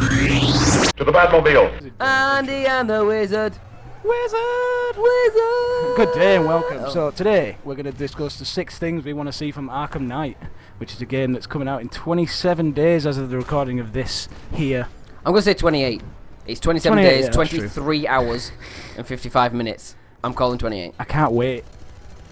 To the Batmobile. Andy and the Wizard. Wizard! Good day and welcome. So today we're going to discuss the 6 things we want to see from Arkham Knight, which is a game that's coming out in 27 days as of the recording of this here. I'm going to say 28. It's 27 28, days, yeah, 23 hours and 55 minutes. I'm calling 28. I can't wait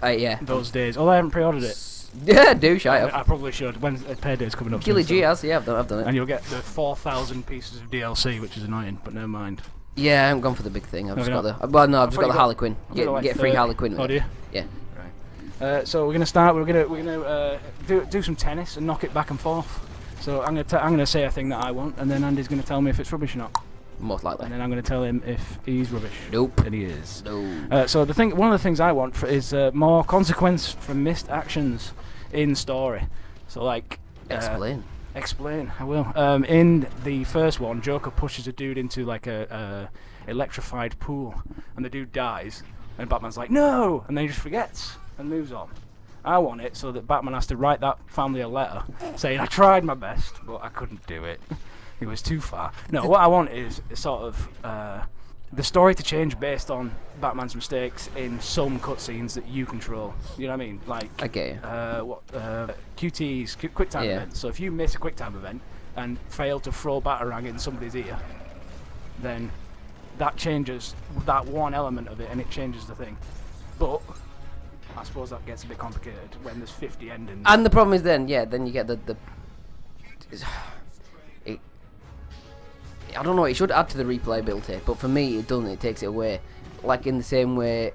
Yeah. those days. Although I haven't pre-ordered it. Yeah, do shut up. I probably should. When payday's coming up. Killy soon, G so. has, yeah, I've done it. And you'll get the 4,000 pieces of DLC, which is annoying, but never mind. Yeah, I haven't gone for the big thing. I've No, just you're got the. Well, no, I've just got the Harley Quinn. I've got You get free Harley Quinn. Oh, do you? Yeah. Right. So we're gonna start. We're gonna do some tennis and knock it back and forth. So I'm gonna say a thing that I want, and then Andy's gonna tell me if it's rubbish or not. Most likely. And then I'm gonna tell him if he's rubbish. Nope. And he is. No. So one of the things I want is more consequence from missed actions in story. So like. Explain, I will. In the first one, Joker pushes a dude into like a electrified pool, and the dude dies, and Batman's like, no! And then he just forgets and moves on. I want it so that Batman has to write that family a letter saying, I tried my best, but I couldn't do it. It was too far. No, what I want is sort of the story to change based on Batman's mistakes in some cutscenes that you control. You know what I mean? Like, Okay. QTEs, quick time events. So if you miss a quick time event and fail to throw Batarang in somebody's ear, then that changes that one element of it, and it changes the thing. But I suppose that gets a bit complicated when there's 50 endings. And the problem is then you get the I don't know, it should add to the replayability, but for me it doesn't, it takes it away. Like in the same way,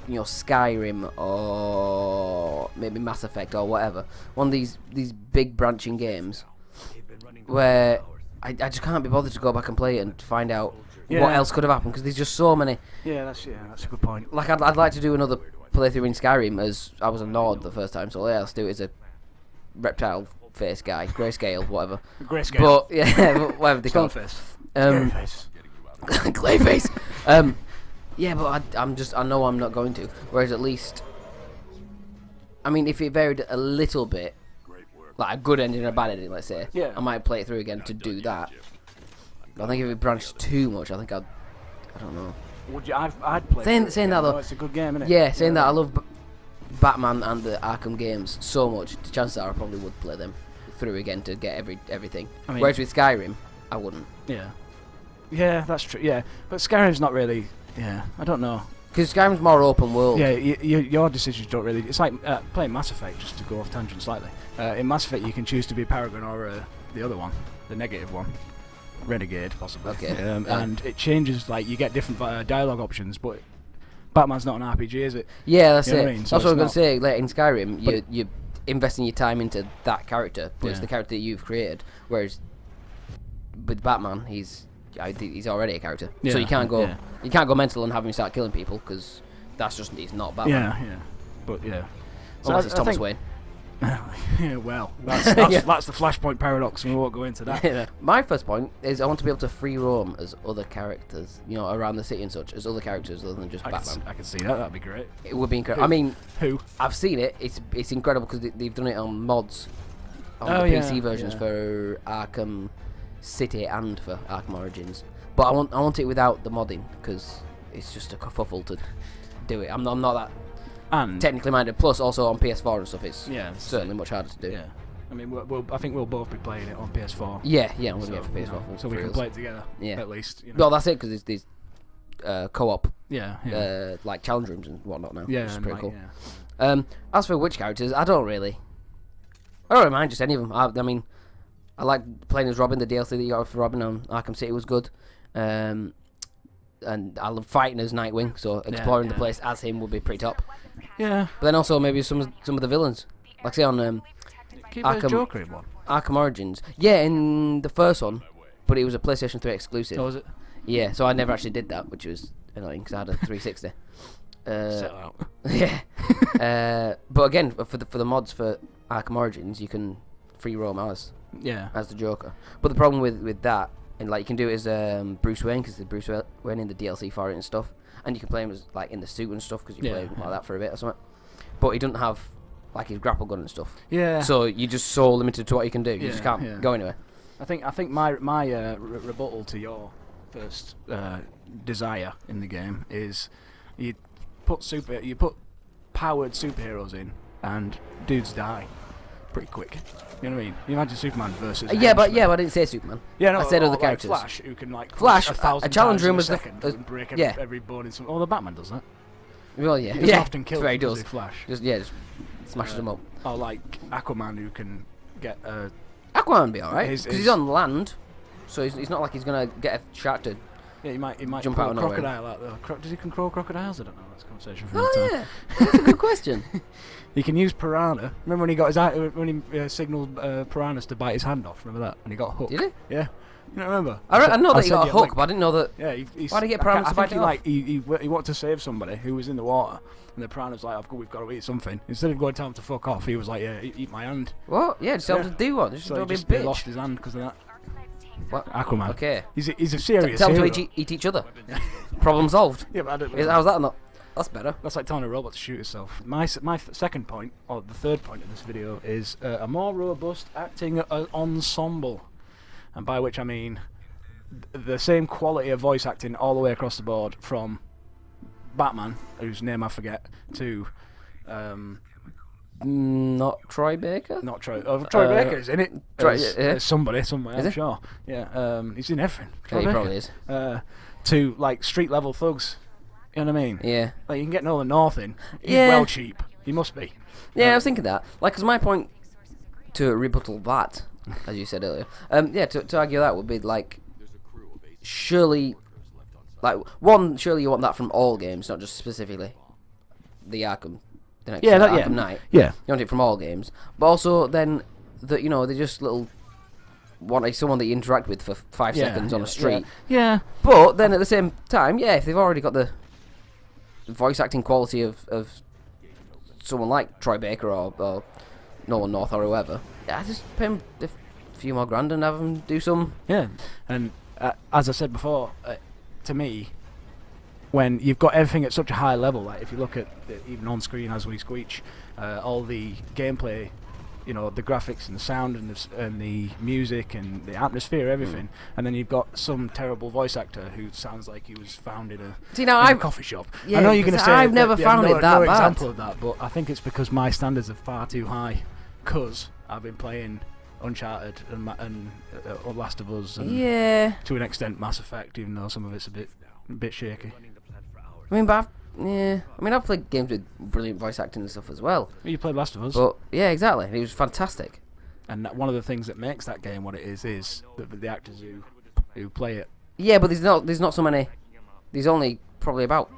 you know, Skyrim or maybe Mass Effect or whatever. One of these big branching games where I just can't be bothered to go back and play it and find out what else could have happened, because there's just so many. Yeah, that's a good point. Like I'd like to do another playthrough in Skyrim, as I was a Nord the first time, so yeah, let's do it as a reptile face guy, grayscale, whatever. Grayscale. But yeah, whatever they call it. Stoneface. Clayface. Clayface. Yeah, but I know I'm not going to. Whereas at least, I mean, if it varied a little bit, like a good ending and a bad ending, let's say, I might play it through again to do that. But I think if it branched too much, I think I don't know. Would you? I'd play. Saying that though, it's a good game, isn't it? Yeah, saying that, I love Batman and the Arkham games so much. The chances are I probably would play them through again to get everything. I mean, whereas with Skyrim, I wouldn't. Yeah, that's true. Yeah, but Skyrim's not really. Yeah, I don't know. Because Skyrim's more open world. Yeah, your decisions don't really. It's like playing Mass Effect, just to go off tangent slightly. In Mass Effect, you can choose to be Paragon or the other one, the negative one, Renegade, possibly. Okay. And it changes. Like you get different dialogue options, but Batman's not an RPG, is it? Yeah, that's it. I mean? So that's what I was going to say. Like in Skyrim, you're investing your time into that character, but it's the character that you've created. Whereas with Batman, he's already a character, so you can't go mental and have him start killing people, because he's not Batman. Yeah, but yeah. Unless it's Thomas Wayne. Yeah, well, that's the Flashpoint paradox, and we won't go into that. My first point is I want to be able to free roam as other characters, you know, around the city and such, as other characters other than just Batman. I can see that. That'd be great. It would be incredible. I mean, who? I've seen it. It's incredible because they've done it on mods, on the PC versions for Arkham City and for Arkham Origins. But I want it without the modding, because it's just a kerfuffle to do it. I'm not that technically minded. Plus, also on PS4 and stuff, it's certainly much harder to do. Yeah, I mean, I think we'll both be playing it on PS4. Yeah, I'm gonna get it for PS4. So we can play it together. Yeah, at least. You know. Well, that's it, because there's co-op. Like challenge rooms and whatnot now. Yeah, which is pretty cool. Yeah. As for which characters, I don't really mind just any of them. I mean, I like playing as Robin. The DLC that you got for Robin on Arkham City was good. And I love fighting as Nightwing, so exploring the place as him would be pretty top. Yeah. But then also maybe some of the villains, like say on Arkham Joker in one. Arkham Origins. Yeah, in the first one, but it was a PlayStation 3 exclusive. Oh, was it? Yeah, so I never actually did that, which was annoying because I had a 360. Sell out. Yeah. But again, for the mods for Arkham Origins, you can free roam as the Joker. But the problem with that, and like you can do it as Bruce Wayne, because there's Bruce Wayne in the DLC for it and stuff, and you can play him as like in the suit and stuff, because you play like that for a bit or something. But he doesn't have like his grapple gun and stuff. Yeah. So you're just so limited to what you can do. You just can't go anywhere. I think my rebuttal to your first desire in the game is you put powered superheroes in and dudes die pretty quick. You know what I mean? You imagine Superman versus but I didn't say Superman. Yeah, no, I said other like characters. Flash, who can Flash, a challenge room was and break every bone in some. Oh, the Batman does that. Well, yeah, he doesn't often kill them, does. Flash. Just smashes them up. Or like Aquaman, who can get Aquaman would be alright because he's on land, so he's not like he's gonna get a shark to. Yeah, he might jump out of nowhere. Crocodile out there. Does he control crocodiles? I don't know. That's a conversation for another time. That's a good question. He can use piranha. Remember when he got when he signaled piranhas to bite his hand off? Remember that? And he got hooked. Did he? Yeah. You don't remember? I know that he got a hook, but I didn't know that. Yeah. Why did he get piranhas to bite it off? He wanted to save somebody who was in the water, and the piranha's like, "We've got to eat something." Instead of going to tell him to fuck off, he was like, "Yeah, eat my hand." What? Yeah, just tell him to do what? Just don't be a bitch. He lost his hand because of that. What? Aquaman. Okay. He's a serious Tell hero. him to eat each other. Problem solved. Yeah, but I don't know. How's that not? That's better. That's like telling a robot to shoot itself. My second point, or the third point of this video, is a more robust acting ensemble, and by which I mean the same quality of voice acting all the way across the board, from Batman, whose name I forget, to not Troy Baker. Not Troy. Troy Baker's in it. Somebody somewhere. I'm sure. Yeah. He's in everything. Yeah, he probably is. To like street level thugs. You know what I mean? Yeah. Like you can get Nolan North in. He's well cheap. He must be. Yeah, I was thinking that. Like, because my point to rebuttal that, as you said earlier, to argue that would be like, surely you want that from all games, not just specifically the Arkham. The next Arkham Knight. Yeah. You want it from all games, but also then that they just want someone that you interact with for 5 seconds on a street. Yeah. But then at the same time, if they've already got the voice acting quality of someone like Troy Baker or Nolan North or whoever, I just pay him a few more grand and have him do some. Yeah. And as I said before, to me, when you've got everything at such a high level, like if you look at even on screen as we squeech, all the gameplay, the graphics and the sound and the music and the atmosphere, everything, and then you've got some terrible voice actor who sounds like he was found in a coffee shop. Yeah, I know you're going to say I've never found it that no bad. Example of that, but I think it's because my standards are far too high, because I've been playing Uncharted and Last of Us, and to an extent Mass Effect, even though some of it's a bit shaky. I've played games with brilliant voice acting and stuff as well. You played Last of Us. But yeah, exactly. It was fantastic. And one of the things that makes that game what it is the actors who play it. Yeah, but there's not so many. There's only probably about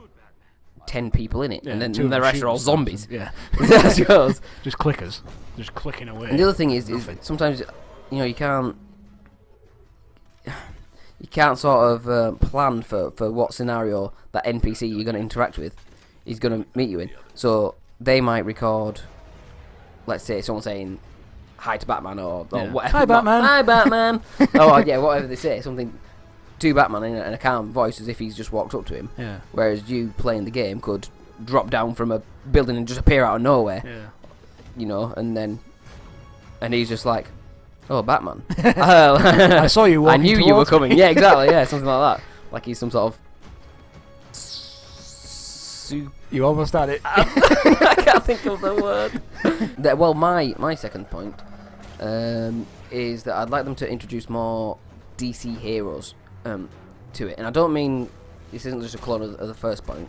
10 people in it, and then the rest are all zombies. Yeah. Just clickers, just clicking away. And the other thing is sometimes you can't sort of plan for what scenario that NPC you're going to interact with is going to meet you in. So they might record, let's say, someone saying hi to Batman or whatever. Hi, Batman. Hi, Batman. Whatever they say, something to Batman in a calm voice as if he's just walked up to him. Yeah. Whereas you playing the game could drop down from a building and just appear out of nowhere. Yeah. And he's just like, "Oh, Batman! I saw you walking. I knew you were coming." Yeah, exactly. Yeah, something like that. Like he's some sort of. You almost had it. I can't think of the word. My second point is that I'd like them to introduce more DC heroes to it, and I don't mean this isn't just a clone of the first point.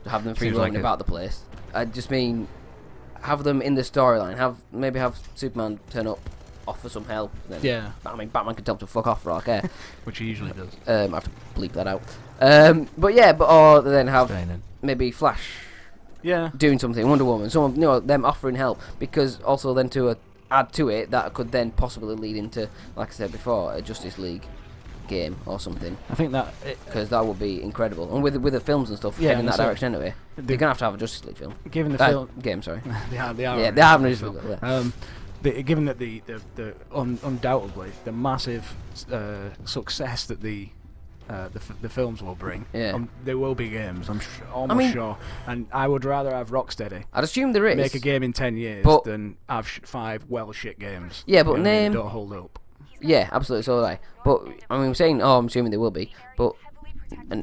To have them free roaming about the place. I just mean have them in the storyline. Maybe have Superman turn up, offer some help. Then Batman can tell him to fuck off for all I care. Which he usually does. I have to bleep that out. Or then have maybe Flash. Yeah. Doing something, Wonder Woman, someone, them offering help, because also then to add to it, that could then possibly lead into, like I said before, a Justice League game or something. I think that because that would be incredible, and with the films and stuff heading in that direction anyway. They're gonna have a Justice League film. Given the film game, sorry. they are. Yeah, they have a Justice League. Yeah. Given that the undoubtedly the massive success that the films will bring, there will be games. I'm almost sure, and I would rather have Rocksteady. I'd assume there is make a game in 10 years than have 5 shit games. Yeah, but don't hold up. Yeah, absolutely. So do I. But I mean, I'm saying, I'm assuming they will be. But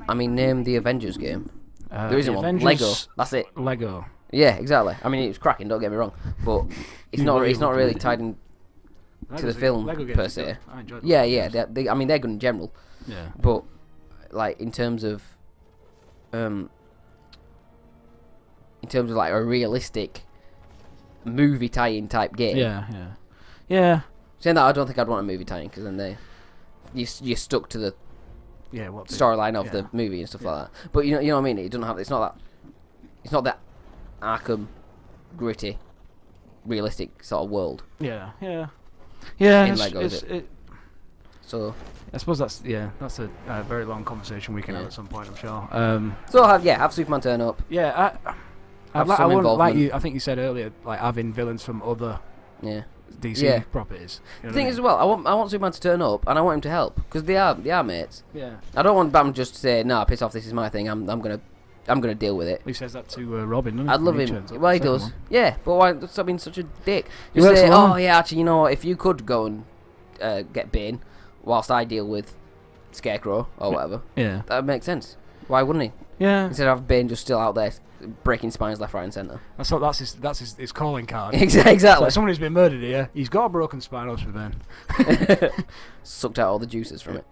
I mean, name the Avengers game. There isn't one. Lego. That's it. Lego. Yeah, exactly. I mean, it was cracking. Don't get me wrong, but it's not. It's not really tied in to the film per se. I enjoyed yeah. I mean, they're good in general. Yeah. But like in terms of like a realistic movie tie-in type game. Yeah. Saying that, I don't think I'd want a movie tie-in because then you're stuck to the storyline of the movie and stuff like that. But you know what I mean. It doesn't have. It's not that Arkham gritty, realistic sort of world. Yeah. In Lego, is it? So I suppose that's a very long conversation we can have at some point, I'm sure. So have Superman turn up. Yeah, I wouldn't like you. I think you said earlier, like having villains from other DC properties. You know the thing is, as well, I want Superman to turn up and I want him to help because they are mates. Yeah. I don't want Batman just to say, "Nah, piss off. This is my thing. I'm gonna deal with it." He says that to Robin, doesn't he? I'd love him. Well, he does. One. Yeah, but why? Stop being such a dick. He just say, "Oh yeah, actually, you know what? If you could go and get Bane, whilst I deal with Scarecrow or whatever, that would make sense. Why wouldn't he? Yeah. Instead of having Bane just still out there breaking spines left, right, and centre. That's his calling card. Exactly. So if somebody's been murdered here, he's got a broken spine. What's for Ben? Sucked out all the juices from it.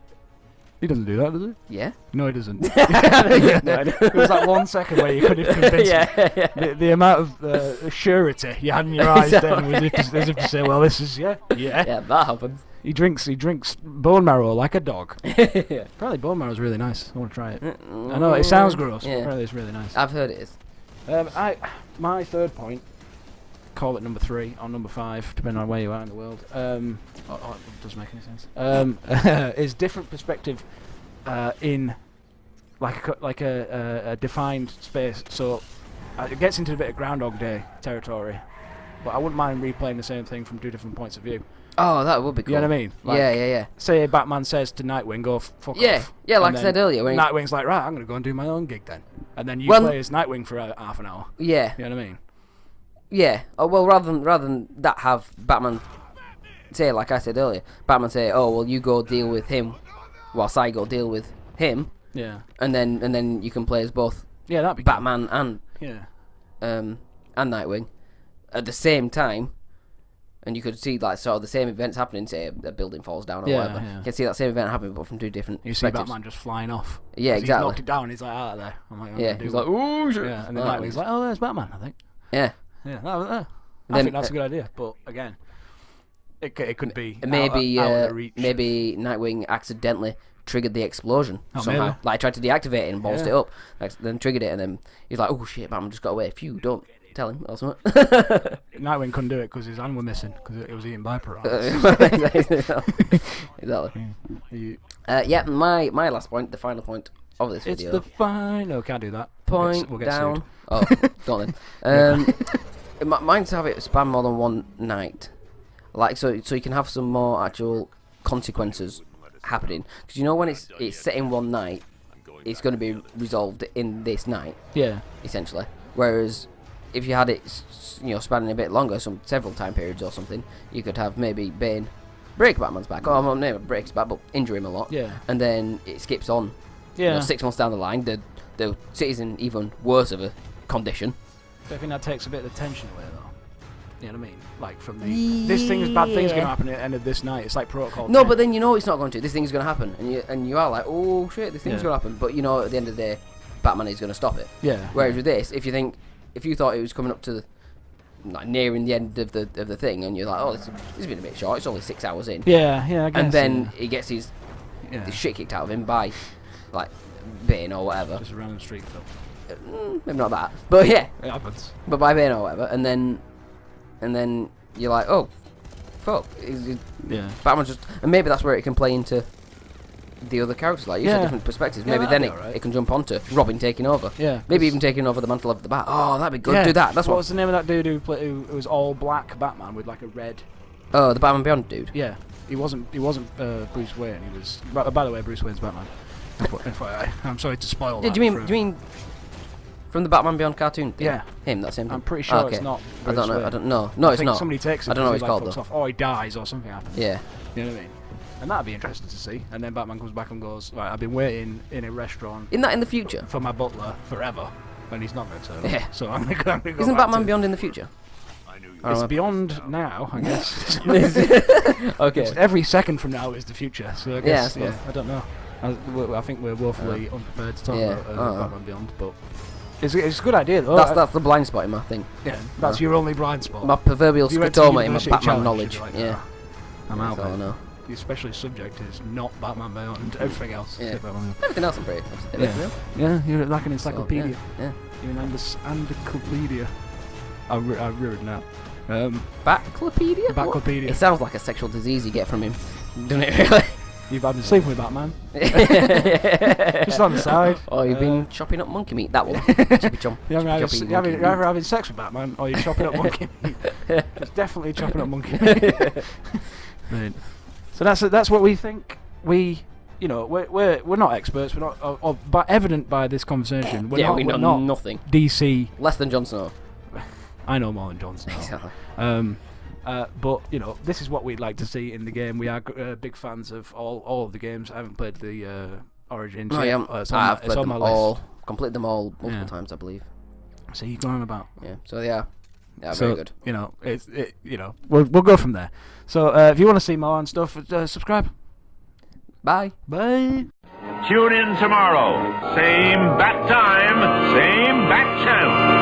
He doesn't do that, does he? Yeah. No, he doesn't. There was that 1 second where you could have convinced me. The amount of surety you had in your eyes then was as if to say, well, this is, yeah, that happens. He drinks bone marrow like a dog. Apparently bone marrow is really nice. I want to try it. I know, it sounds gross, but apparently it's really nice. I've heard it is. My third point, call it number 3 or number 5, depending on where you are in the world. It doesn't make any sense. Is different perspective in like a defined space. So it gets into a bit of Groundhog Day territory, but I wouldn't mind replaying the same thing from 2 different points of view. Oh, that would be cool. You know what I mean? Like, yeah. Say Batman says to Nightwing, "Go fuck off." Yeah, like I said earlier. When Nightwing's like, "Right, I'm going to go and do my own gig then," and then you play as Nightwing for half an hour. Yeah. You know what I mean? Yeah. Oh well, rather than that, have Batman say, like I said earlier, Batman say, "Oh well, you go deal with him, whilst I go deal with him." Yeah. And then you can play as both. Yeah, that'd be Batman cool. and Nightwing at the same time. And you could see like sort of the same events happening. Say a building falls down or whatever. Yeah. You can see that same event happening, but from 2 different You perspectives. see Batman just flying off. Yeah, exactly. He's knocked it down. He's like out of there. I'm like, he's like, "Ooh, shit." Yeah, and then Nightwing's like, "Oh, there's Batman." I think. Yeah. I think that's a good idea. But again, it could be maybe out of the reach. Maybe Nightwing accidentally triggered the explosion somehow. Maybe. Like tried to deactivate it and ballsed it up. Like, then triggered it, and then he's like, "Oh shit, Batman just got away." Phew, don't tell him or something. Nightwing couldn't do it because his hand were missing because it was eaten by piranhas. Exactly. My last point, the final point of this video. It's the final. Can't do that. Point we'll get down. Sued. Oh, don't then. Mine's to have it span more than one night, like so you can have some more actual consequences happening. Because you know when it's set in one night, it's going to be resolved in this night. Yeah. Essentially. Whereas if you had it, spanning a bit longer, several time periods or something, you could have maybe Bane break Batman's back, or not maybe break his back, but injure him a lot. Yeah. And then it skips on. Yeah. 6 months down the line, the city's in even worse of a condition. I think that takes a bit of the tension away, though. You know what I mean? Like from bad thing's going to happen at the end of this night. It's like Protocol. No, but then you know it's not going to. This thing's going to happen, and you are like, oh shit, this thing's going to happen. But you know, at the end of the day, Batman is going to stop it. Yeah. Whereas with this, if you thought it was coming up to nearing the end of the thing, and you're like, oh, this has been a bit short. It's only 6 hours in. Yeah. I guess, and then he gets his shit kicked out of him by like Bane or whatever. Just a random street though. Maybe not that, but yeah, it happens. But by Bane or whatever, and then you're like, oh, fuck, Batman just, and maybe that's where it can play into the other characters, like you said, different perspectives. Maybe then it can jump onto Robin taking over. Yeah, maybe even taking over the mantle of the Bat. Oh, that'd be good. Yeah. Do that. That's what was the name of that dude who was all black Batman with like a red? Oh, the Batman Beyond dude. Yeah, he wasn't Bruce Wayne. He was. By the way, Bruce Wayne's Batman. I'm sorry to spoil that. Do you mean from the Batman Beyond cartoon thing? Yeah. Him, that same thing? I'm pretty sure it's not Bruce I don't know. Wayne. I don't know. No, it's not. Somebody takes it. I don't know what it's called, though. Off, or he dies or something happens. Yeah. You know what I mean? And that'd be interesting to see. And then Batman comes back and goes, right, I've been waiting in a restaurant. Isn't that in the future? For my butler forever. And he's not going to turn up. Yeah. So I'm going to go Isn't Batman Beyond in the future? It's beyond now, I guess. Okay. Every second from now is the future. So I guess, I don't know. I think we're woefully unprepared to talk about Batman Beyond, but it's a good idea though. That's the blind spot in my thing. Yeah, that's your only blind spot. My proverbial scotoma in my Batman knowledge. Yeah. I'm out. I know. The specialist subject is not Batman Beyond. Everything else. Yeah. Everything else I'm pretty. Yeah, you're like an encyclopedia. So, yeah. You're an encyclopedia. I ruined that. Batclopedia? Batclopedia. It sounds like a sexual disease you get from him, doesn't it? Really? You've been sleeping with Batman. Just on the side. Oh, you've been chopping up monkey meat. That one. You're either having sex with Batman or you're chopping up monkey meat. It's definitely chopping up monkey meat. Right. So that's what we think. We're not experts. We're not, but evident by this conversation. We know nothing. DC. Less than Jon Snow. I know more than Jon Snow. Exactly. But this is what we'd like to see in the game. We are big fans of all of the games. I haven't played the Origins. No, yeah, I've played them all. Completed them all multiple times, I believe. So you're going about. Yeah. So very good. We'll go from there. So if you want to see more and stuff, subscribe. Bye. Bye. Tune in tomorrow. Same bat time, same bat channel.